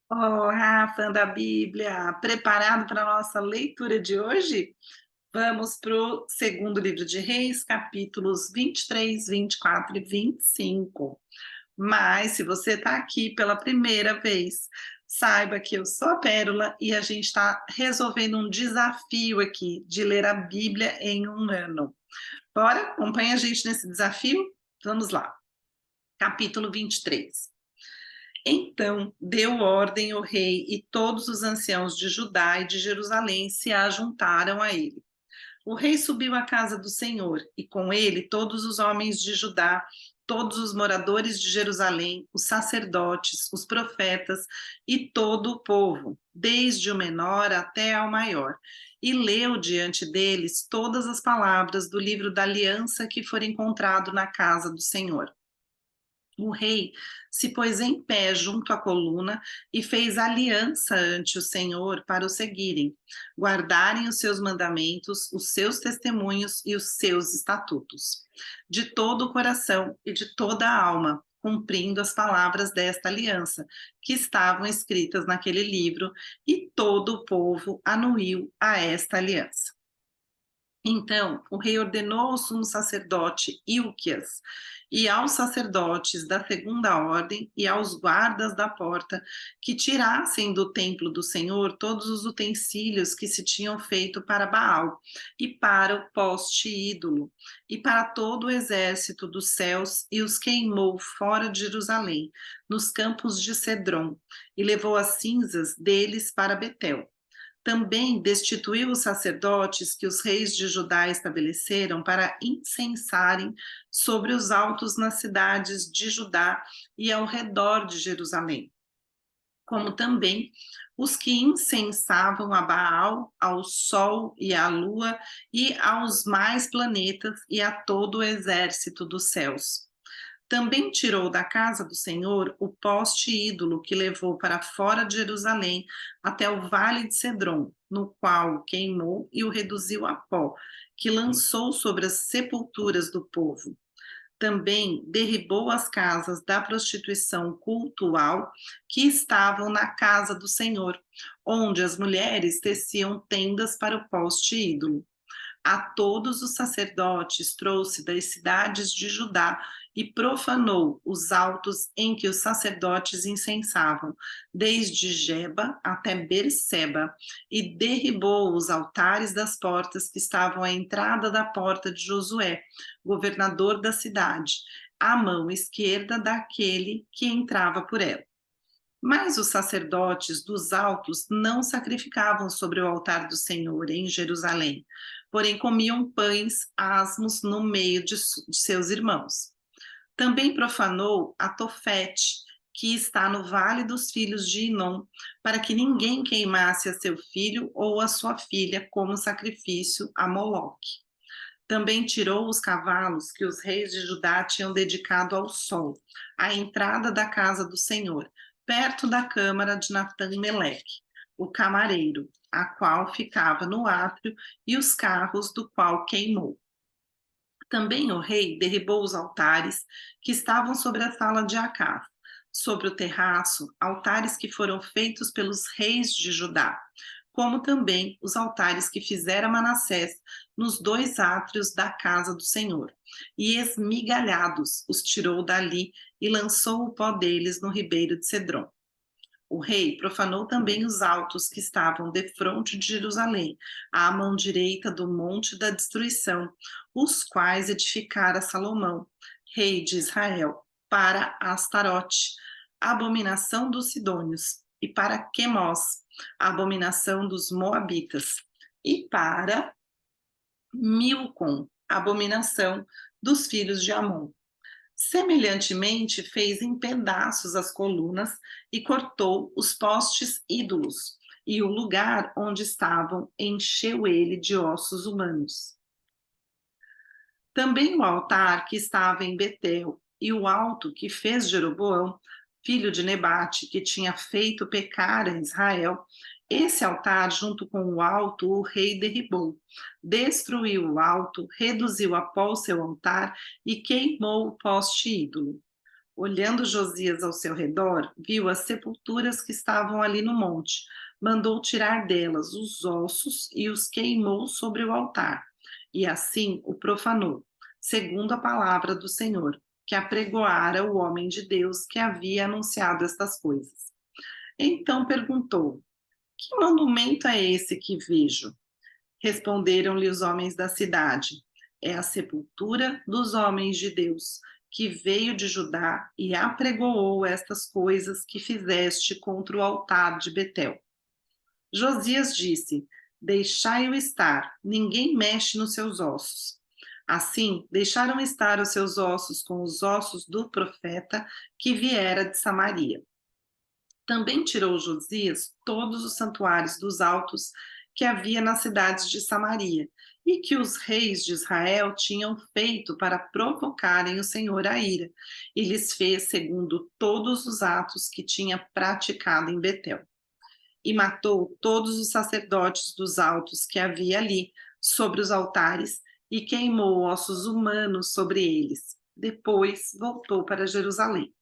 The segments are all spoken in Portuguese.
Olá, fã da Bíblia, preparado para a nossa leitura de hoje? Vamos para o segundo livro de Reis, capítulos 23, 24 e 25. Mas, se você está aqui pela primeira vez, saiba que eu sou a Pérola e a gente está resolvendo um desafio aqui de ler a Bíblia em um ano. Bora? Acompanha a gente nesse desafio? Vamos lá. Capítulo 23. Então deu ordem o rei e todos os anciãos de Judá e de Jerusalém se ajuntaram a ele. O rei subiu à casa do Senhor, e com ele todos os homens de Judá, todos os moradores de Jerusalém, os sacerdotes, os profetas e todo o povo, desde o menor até ao maior. E leu diante deles todas as palavras do livro da aliança que for encontrado na casa do Senhor. O rei se pôs em pé junto à coluna e fez aliança ante o Senhor para o seguirem, guardarem os seus mandamentos, os seus testemunhos e os seus estatutos, de todo o coração e de toda a alma, cumprindo as palavras desta aliança, que estavam escritas naquele livro, e todo o povo anuiu a esta aliança. Então o rei ordenou ao sumo sacerdote Ilquias e aos sacerdotes da segunda ordem e aos guardas da porta que tirassem do templo do Senhor todos os utensílios que se tinham feito para Baal e para o poste ídolo e para todo o exército dos céus, e os queimou fora de Jerusalém, nos campos de Cedron, e levou as cinzas deles para Betel. Também destituiu os sacerdotes que os reis de Judá estabeleceram para incensarem sobre os altos nas cidades de Judá e ao redor de Jerusalém, como também os que incensavam a Baal, ao sol e à lua e aos mais planetas e a todo o exército dos céus. Também tirou da casa do Senhor o poste ídolo que levou para fora de Jerusalém até o vale de Cedron, no qual o queimou e o reduziu a pó, que lançou sobre as sepulturas do povo. Também derribou as casas da prostituição cultual que estavam na casa do Senhor, onde as mulheres teciam tendas para o poste ídolo. A todos os sacerdotes trouxe das cidades de Judá e profanou os altos em que os sacerdotes incensavam, desde Geba até Berseba, e derribou os altares das portas que estavam à entrada da porta de Josué, governador da cidade, à mão esquerda daquele que entrava por ela. Mas os sacerdotes dos altos não sacrificavam sobre o altar do Senhor em Jerusalém, porém comiam pães asmos no meio de seus irmãos. Também profanou a Tofete, que está no vale dos filhos de Inom, para que ninguém queimasse a seu filho ou a sua filha como sacrifício a Moloque. Também tirou os cavalos que os reis de Judá tinham dedicado ao sol, à entrada da casa do Senhor, perto da câmara de Natan-Meleque, o camareiro, a qual ficava no átrio, e os carros do qual queimou. Também o rei derribou os altares que estavam sobre a sala de Acás, sobre o terraço, altares que foram feitos pelos reis de Judá, como também os altares que fizera Manassés nos dois átrios da casa do Senhor. E esmigalhados os tirou dali e lançou o pó deles no ribeiro de Cedron. O rei profanou também os altos que estavam defronte de Jerusalém, à mão direita do monte da destruição, os quais edificara Salomão, rei de Israel, para Astarote, a abominação dos sidônios, e para Quemós, a abominação dos moabitas, e para Milcom, a abominação dos filhos de Amon. Semelhantemente, fez em pedaços as colunas e cortou os postes ídolos, e o lugar onde estavam encheu ele de ossos humanos. Também o altar que estava em Betel e o alto que fez Jeroboão, filho de Nebate, que tinha feito pecar a Israel, esse altar, junto com o alto, o rei derribou, destruiu o alto, reduziu a pó o seu altar e queimou o poste ídolo. Olhando Josias ao seu redor, viu as sepulturas que estavam ali no monte. Mandou tirar delas os ossos e os queimou sobre o altar. E assim o profanou, segundo a palavra do Senhor, que apregoara o homem de Deus que havia anunciado estas coisas. Então perguntou: Que monumento é esse que vejo? Responderam-lhe os homens da cidade: É a sepultura dos homens de Deus, que veio de Judá e apregoou estas coisas que fizeste contra o altar de Betel. Josias disse: Deixai-o estar, ninguém mexe nos seus ossos. Assim, deixaram estar os seus ossos com os ossos do profeta que viera de Samaria. Também tirou Josias todos os santuários dos altos que havia nas cidades de Samaria e que os reis de Israel tinham feito para provocarem o Senhor à ira, e lhes fez segundo todos os atos que tinha praticado em Betel. E matou todos os sacerdotes dos altos que havia ali, sobre os altares, e queimou ossos humanos sobre eles. Depois voltou para Jerusalém.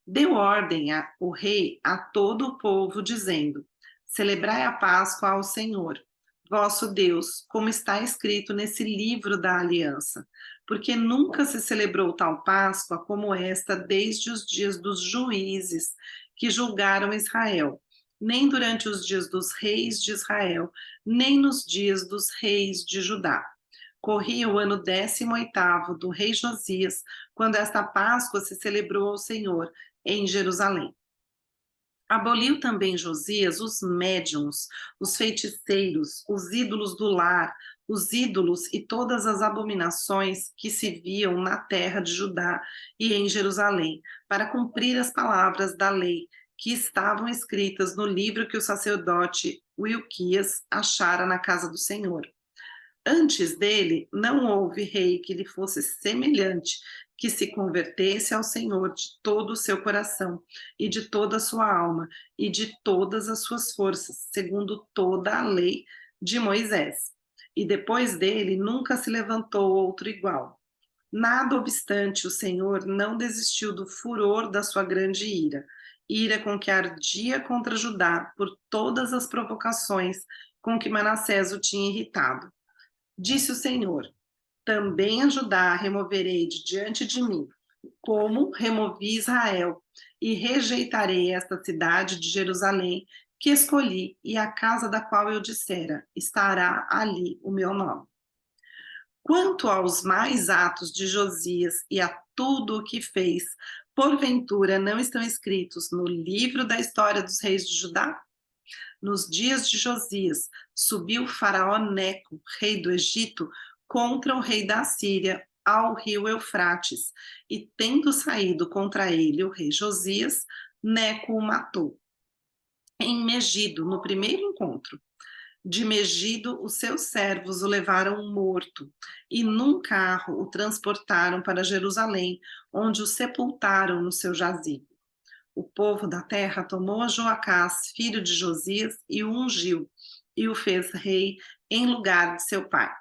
Deu ordem o rei a todo o povo, dizendo: Celebrai a Páscoa ao Senhor, vosso Deus, como está escrito nesse livro da aliança, porque nunca se celebrou tal Páscoa como esta desde os dias dos juízes que julgaram Israel, nem durante os dias dos reis de Israel, nem nos dias dos reis de Judá. Corria o ano 18º do rei Josias, quando esta Páscoa se celebrou ao Senhor em Jerusalém. Aboliu também Josias os médiuns, os feiticeiros, os ídolos do lar, os ídolos e todas as abominações que se viam na terra de Judá e em Jerusalém, para cumprir as palavras da lei que estavam escritas no livro que o sacerdote Wilquias achara na casa do Senhor. Antes dele, não houve rei que lhe fosse semelhante, que se convertesse ao Senhor de todo o seu coração, e de toda a sua alma, e de todas as suas forças, segundo toda a lei de Moisés. E depois dele, nunca se levantou outro igual. Nada obstante, o Senhor não desistiu do furor da sua grande ira com que ardia contra Judá por todas as provocações com que Manassés o tinha irritado. Disse o Senhor: Também a Judá removerei de diante de mim, como removi Israel, e rejeitarei esta cidade de Jerusalém que escolhi, e a casa da qual eu dissera: Estará ali o meu nome. Quanto aos mais atos de Josias e a tudo o que fez, porventura não estão escritos no livro da história dos reis de Judá? Nos dias de Josias, subiu o faraó Neco, rei do Egito, contra o rei da Síria, ao rio Eufrates, e tendo saído contra ele o rei Josias, Neco o matou. Em Megido, no primeiro encontro. De Megido, os seus servos o levaram morto, e num carro o transportaram para Jerusalém, onde o sepultaram no seu jazigo. O povo da terra tomou a Joacás, filho de Josias, e o ungiu, e o fez rei em lugar de seu pai.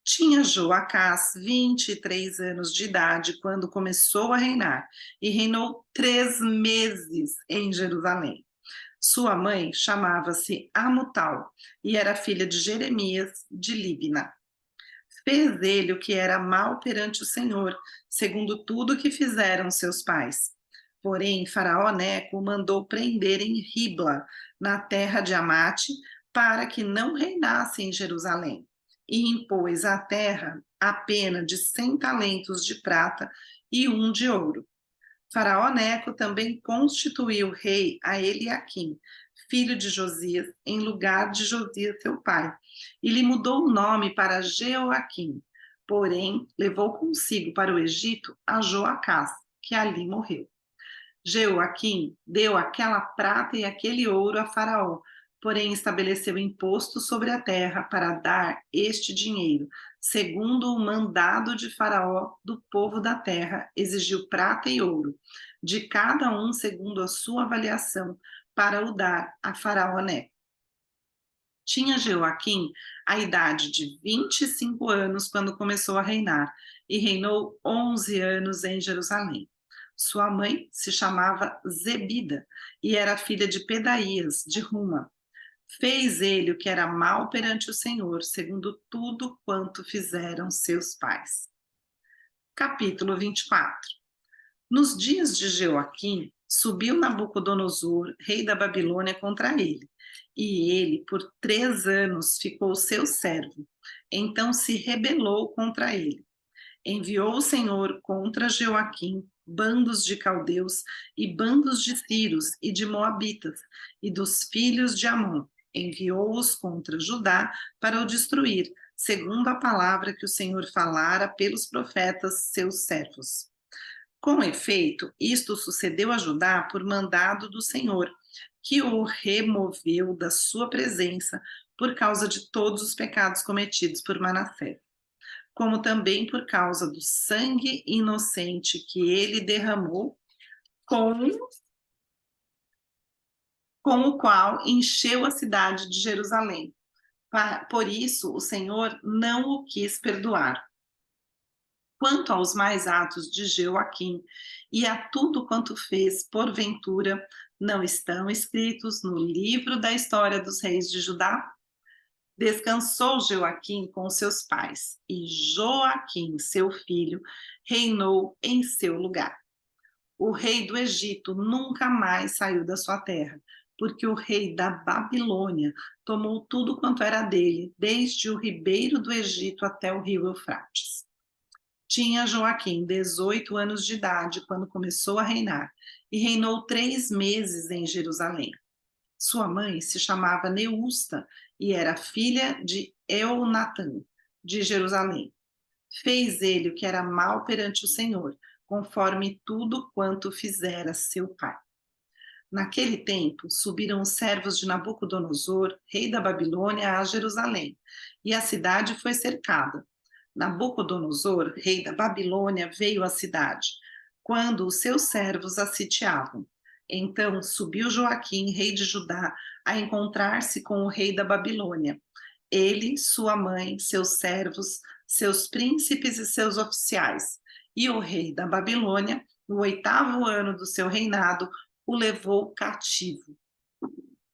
Tinha Joacás 23 anos de idade quando começou a reinar, e reinou 3 meses em Jerusalém. Sua mãe chamava-se Amutal, e era filha de Jeremias de Libna. Fez ele o que era mal perante o Senhor, segundo tudo que fizeram seus pais. Porém, Faraó Neco o mandou prender em Ribla, na terra de Amate, para que não reinasse em Jerusalém, e impôs à terra a pena de 100 talentos de prata e 1 de ouro. Faraó Neco também constituiu rei a Eliaquim, filho de Josias, em lugar de Josias seu pai, e lhe mudou o nome para Jeoaquim. Porém, levou consigo para o Egito a Joacás, que ali morreu. Jeoaquim deu aquela prata e aquele ouro a Faraó, porém estabeleceu imposto sobre a terra para dar este dinheiro. Segundo o mandado de Faraó, do povo da terra, exigiu prata e ouro, de cada um segundo a sua avaliação, para o dar a Faraó Neco. Tinha Jeoaquim a idade de 25 anos quando começou a reinar, e reinou 11 anos em Jerusalém. Sua mãe se chamava Zebida e era filha de Pedaías, de Ruma. Fez ele o que era mal perante o Senhor, segundo tudo quanto fizeram seus pais. Capítulo 24. Nos dias de Jeoaquim, subiu Nabucodonosor, rei da Babilônia, contra ele, e ele, por 3 anos, ficou seu servo. Então se rebelou contra ele. Enviou o Senhor contra Jeoaquim bandos de caldeus e bandos de sírios e de moabitas e dos filhos de Amon. Enviou-os contra Judá para o destruir, segundo a palavra que o Senhor falara pelos profetas, seus servos. Com efeito, isto sucedeu a Judá por mandado do Senhor, que o removeu da sua presença por causa de todos os pecados cometidos por Manassés, como também por causa do sangue inocente que ele derramou, com o qual encheu a cidade de Jerusalém. Por isso, o Senhor não o quis perdoar. Quanto aos mais atos de Jeoaquim e a tudo quanto fez, porventura, não estão escritos no livro da história dos reis de Judá? Descansou Jeoaquim com seus pais, e Joaquim, seu filho, reinou em seu lugar. O rei do Egito nunca mais saiu da sua terra, porque o rei da Babilônia tomou tudo quanto era dele, desde o ribeiro do Egito até o rio Eufrates. Tinha Joaquim 18 anos de idade quando começou a reinar, e reinou 3 meses em Jerusalém. Sua mãe se chamava Neusta e era filha de Elnatã, de Jerusalém. Fez ele o que era mal perante o Senhor, conforme tudo quanto fizera seu pai. Naquele tempo, subiram os servos de Nabucodonosor, rei da Babilônia, a Jerusalém, e a cidade foi cercada. Nabucodonosor, rei da Babilônia, veio à cidade, quando os seus servos a sitiavam. Então subiu Joaquim, rei de Judá, a encontrar-se com o rei da Babilônia. Ele, sua mãe, seus servos, seus príncipes e seus oficiais. E o rei da Babilônia, no 8º ano do seu reinado, o levou cativo.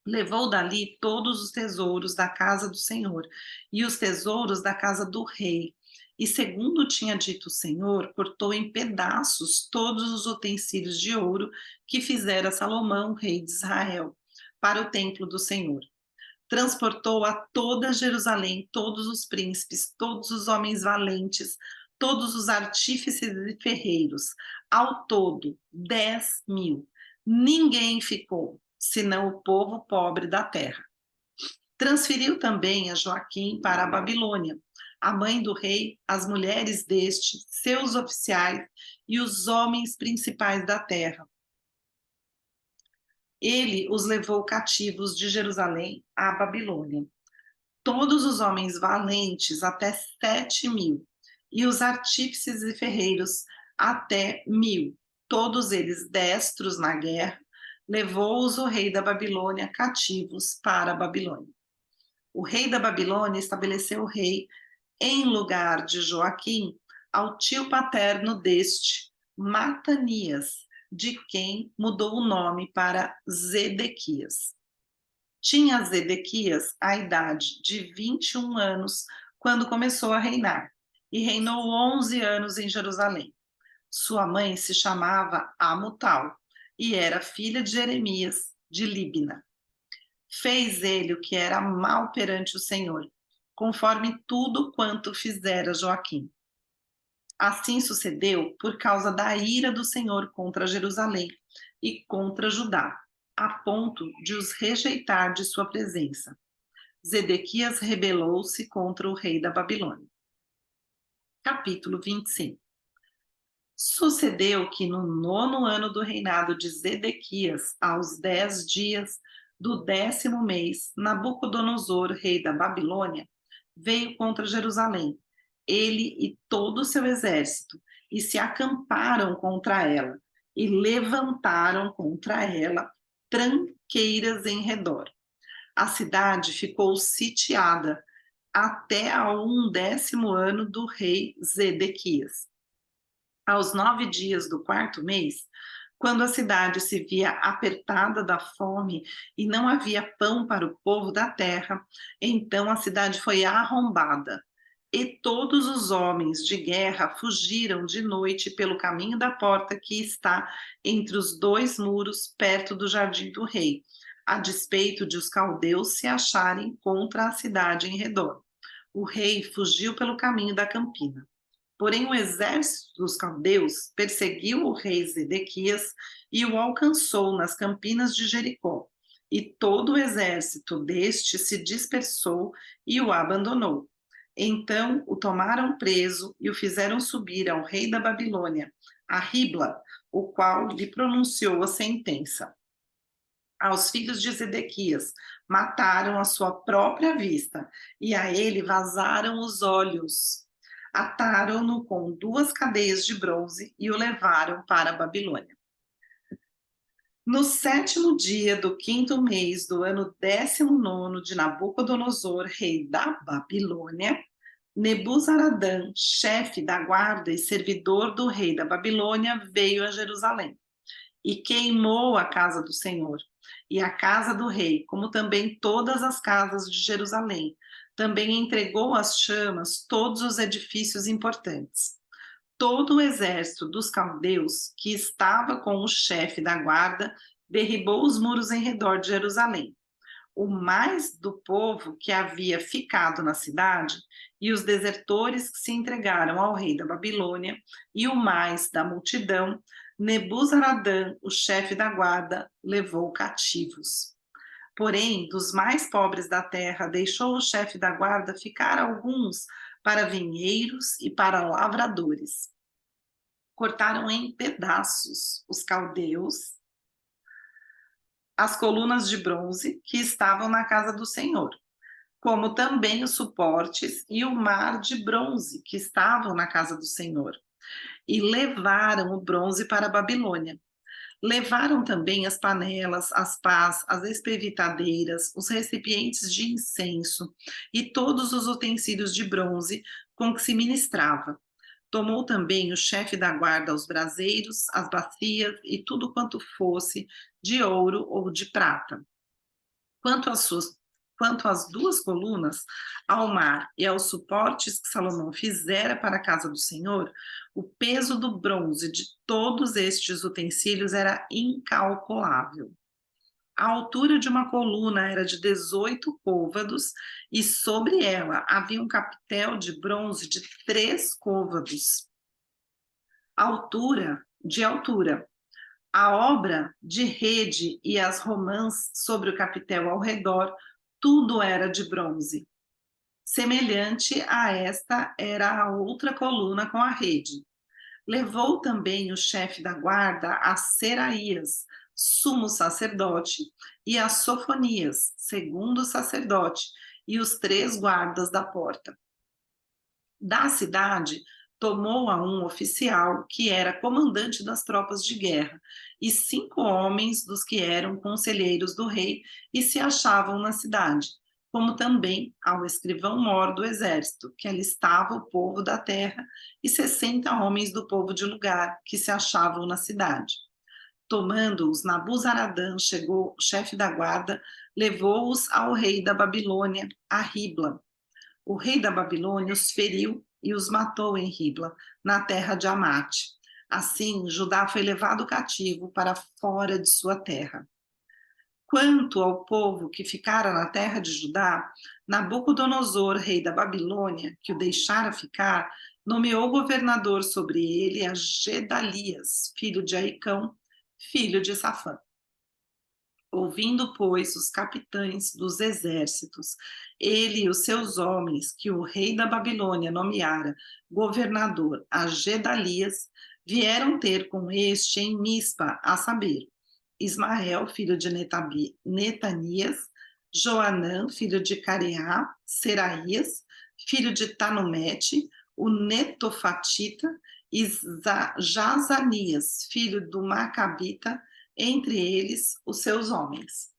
Levou dali todos os tesouros da casa do Senhor e os tesouros da casa do rei. E segundo tinha dito o Senhor, cortou em pedaços todos os utensílios de ouro que fizera Salomão, rei de Israel, para o templo do Senhor. Transportou a toda Jerusalém todos os príncipes, todos os homens valentes, todos os artífices e ferreiros, ao todo 10.000. Ninguém ficou, senão o povo pobre da terra. Transferiu também a Joaquim para a Babilônia, a mãe do rei, as mulheres deste, seus oficiais e os homens principais da terra. Ele os levou cativos de Jerusalém à Babilônia. Todos os homens valentes, até 7.000, e os artífices e ferreiros, até 1.000, todos eles destros na guerra, levou-os o rei da Babilônia cativos para a Babilônia. O rei da Babilônia estabeleceu o rei em lugar de Joaquim ao tio paterno deste, Matanias, de quem mudou o nome para Zedequias. Tinha Zedequias a idade de 21 anos quando começou a reinar, e reinou 11 anos em Jerusalém. Sua mãe se chamava Amutal, e era filha de Jeremias, de Líbna. Fez ele o que era mal perante o Senhor, conforme tudo quanto fizera Joaquim. Assim sucedeu por causa da ira do Senhor contra Jerusalém e contra Judá, a ponto de os rejeitar de sua presença. Zedequias rebelou-se contra o rei da Babilônia. Capítulo 25. Sucedeu que no 9º ano do reinado de Zedequias, aos 10 dias do 10º mês, Nabucodonosor, rei da Babilônia, veio contra Jerusalém, ele e todo o seu exército, e se acamparam contra ela, e levantaram contra ela tranqueiras em redor. A cidade ficou sitiada até ao 11º ano do rei Zedequias. Aos 9 dias do quarto mês, quando a cidade se via apertada da fome e não havia pão para o povo da terra, então a cidade foi arrombada. E todos os homens de guerra fugiram de noite pelo caminho da porta que está entre os dois muros, perto do jardim do rei, a despeito de os caldeus se acharem contra a cidade em redor. O rei fugiu pelo caminho da campina. Porém, o exército dos caldeus perseguiu o rei Zedequias e o alcançou nas campinas de Jericó. E todo o exército deste se dispersou e o abandonou. Então o tomaram preso e o fizeram subir ao rei da Babilônia, a Ribla, o qual lhe pronunciou a sentença. Aos filhos de Zedequias mataram à sua própria vista, e a ele vazaram os olhos. Ataram-no com 2 cadeias de bronze e o levaram para a Babilônia. No 7º dia do 5º mês do ano 19º de Nabucodonosor, rei da Babilônia, Nebuzaradã, chefe da guarda e servidor do rei da Babilônia, veio a Jerusalém e queimou a casa do Senhor e a casa do rei, como também todas as casas de Jerusalém. Também entregou às chamas todos os edifícios importantes. Todo o exército dos caldeus, que estava com o chefe da guarda, derribou os muros em redor de Jerusalém. O mais do povo que havia ficado na cidade, e os desertores que se entregaram ao rei da Babilônia, e o mais da multidão, Nebuzaradã, o chefe da guarda, levou cativos. Porém, dos mais pobres da terra, deixou o chefe da guarda ficar alguns para vinheiros e para lavradores. Cortaram em pedaços os caldeus, as colunas de bronze que estavam na casa do Senhor, como também os suportes e o mar de bronze que estavam na casa do Senhor, e levaram o bronze para a Babilônia. Levaram também as panelas, as pás, as espevitadeiras, os recipientes de incenso e todos os utensílios de bronze com que se ministrava. Tomou também o chefe da guarda os braseiros, as bacias e tudo quanto fosse de ouro ou de prata. Quanto às 2 colunas, ao mar e aos suportes que Salomão fizera para a casa do Senhor, o peso do bronze de todos estes utensílios era incalculável. A altura de uma coluna era de 18 côvados, e sobre ela havia um capitel de bronze de 3 côvados. Altura. A obra de rede e as romãs sobre o capitel ao redor, tudo era de bronze. Semelhante a esta era a outra coluna com a rede. Levou também o chefe da guarda a Seraías, sumo sacerdote, e a Sofonias, segundo sacerdote, e os 3 guardas da porta. Da cidade, tomou a um oficial que era comandante das tropas de guerra, e 5 homens dos que eram conselheiros do rei e se achavam na cidade, como também ao escrivão-mor do exército, que alistava o povo da terra, e 60 homens do povo de lugar, que se achavam na cidade. Tomando-os, Nabuzaradã, chegou o chefe da guarda, levou-os ao rei da Babilônia, a Ribla. O rei da Babilônia os feriu e os matou em Ribla, na terra de Amate. Assim, Judá foi levado cativo para fora de sua terra. Quanto ao povo que ficara na terra de Judá, Nabucodonosor, rei da Babilônia, que o deixara ficar, nomeou governador sobre ele a Gedalias, filho de Aicão, filho de Safã. Ouvindo, pois, os capitães dos exércitos, ele e os seus homens, que o rei da Babilônia nomeara governador a Gedalias, vieram ter com este em Mispa, a saber, Ismael, filho de Netanias, Joanã, filho de Careá, Seraías, filho de Tanumete, o Netofatita, e Jazanias, filho do Macabita, entre eles os seus homens.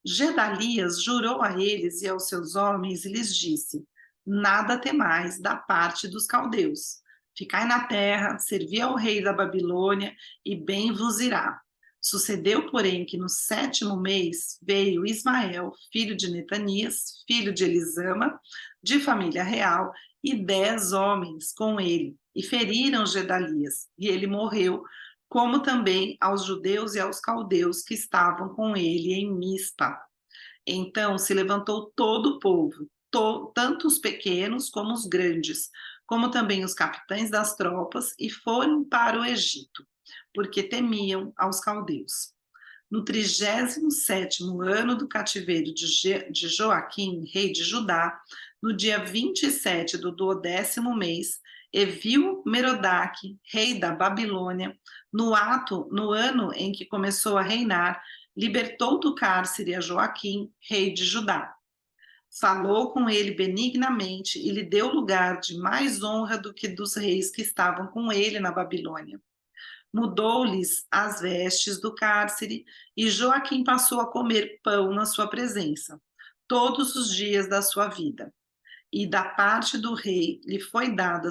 Gedalias jurou a eles e aos seus homens e lhes disse: nada temais da parte dos caldeus, Ficai na terra, servi ao rei da Babilônia, e bem vos irá. Sucedeu, porém, que no 7º mês veio Ismael, filho de Netanias, filho de Elisama, de família real, e 10 homens com ele, e feriram Gedalias, e ele morreu, como também aos judeus e aos caldeus que estavam com ele em Mispa. Então se levantou todo o povo, tanto os pequenos como os grandes, como também os capitães das tropas, e foram para o Egito, porque temiam aos caldeus. No 37º ano do cativeiro de Joaquim, rei de Judá, no dia 27 do 12º mês, Evil-Merodach, rei da Babilônia, no ano em que começou a reinar, libertou do cárcere a Joaquim, rei de Judá. Falou com ele benignamente e lhe deu lugar de mais honra do que dos reis que estavam com ele na Babilônia. Mudou-lhes as vestes do cárcere, e Joaquim passou a comer pão na sua presença, todos os dias da sua vida. E da parte do rei lhe foi dada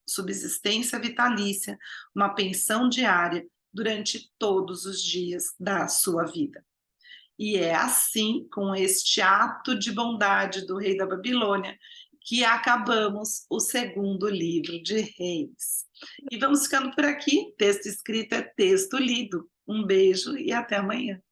subsistência vitalícia, uma pensão diária, durante todos os dias da sua vida. E é assim, com este ato de bondade do rei da Babilônia, que acabamos o 2º livro de Reis. E vamos ficando por aqui. Texto escrito é texto lido. Um beijo e até amanhã.